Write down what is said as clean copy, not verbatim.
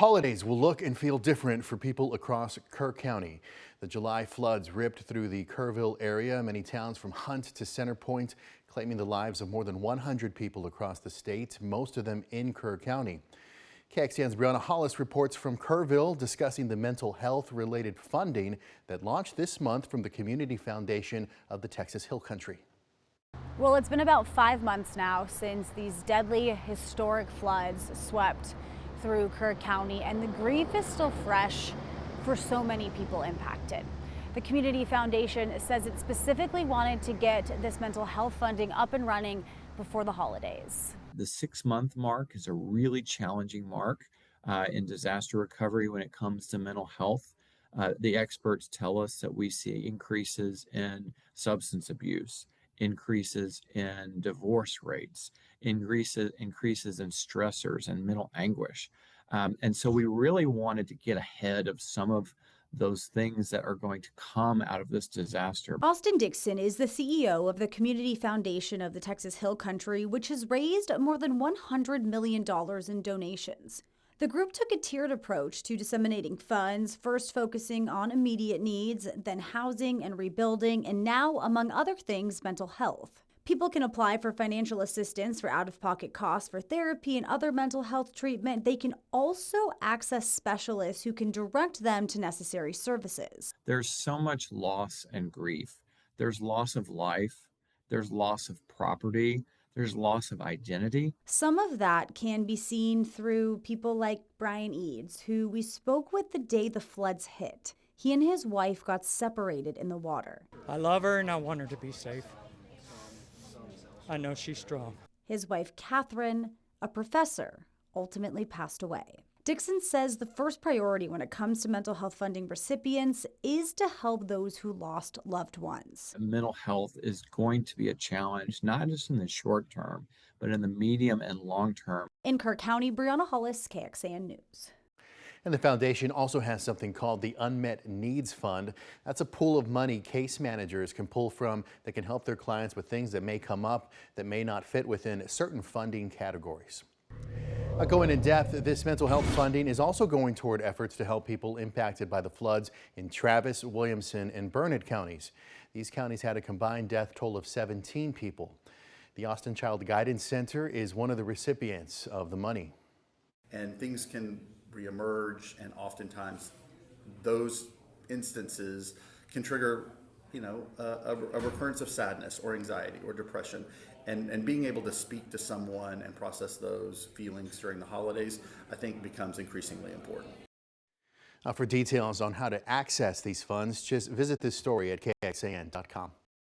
holidays will look and feel different for people across Kerr County. The July floods ripped through the Kerrville area, many towns from Hunt to Center Point, claiming the lives of more than 100 people across the state, most of them in Kerr County. KXAN's Brianna Hollis reports from Kerrville, discussing the mental health related funding that launched this month from the Community Foundation of the Texas Hill Country. Well, it's been about 5 months now since these deadly historic floods swept through Kerr County, and the grief is still fresh for so many people impacted. The Community Foundation says it specifically wanted to get this mental health funding up and running before the holidays. The 6-month mark is a really challenging mark in disaster recovery when it comes to mental health. The experts tell us that we see increases in substance abuse, increases in divorce rates, increases in stressors and mental anguish. And so we really wanted to get ahead of some of those things that are going to come out of this disaster. Austin Dixon is the CEO of the Community Foundation of the Texas Hill Country, which has raised more than $100 million in donations. The group took a tiered approach to disseminating funds, first focusing on immediate needs, then housing and rebuilding, and now, among other things, mental health. People can apply for financial assistance for out-of-pocket costs for therapy and other mental health treatment. They can also access specialists who can direct them to necessary services. There's so much loss and grief. There's loss of life. There's loss of property. There's loss of identity. Some of that can be seen through people like Brian Eads, who we spoke with the day the floods hit. He and his wife got separated in the water. I love her and I want her to be safe. I know she's strong. His wife, Catherine, a professor, ultimately passed away. Dixon says the first priority when it comes to mental health funding recipients is to help those who lost loved ones. Mental health is going to be a challenge, not just in the short term, but in the medium and long term. In Kerr County, Brianna Hollis, KXAN News. And the foundation also has something called the Unmet Needs Fund. That's a pool of money case managers can pull from that can help their clients with things that may come up that may not fit within certain funding categories. Going in depth, this mental health funding is also going toward efforts to help people impacted by the floods in Travis, Williamson, and Burnett counties. These counties had a combined death toll of 17 people. The Austin Child Guidance Center is one of the recipients of the money. And things can reemerge, and oftentimes those instances can trigger, a recurrence of sadness or anxiety or depression. And being able to speak to someone and process those feelings during the holidays, I think, becomes increasingly important. For details on how to access these funds, just visit this story at KXAN.com.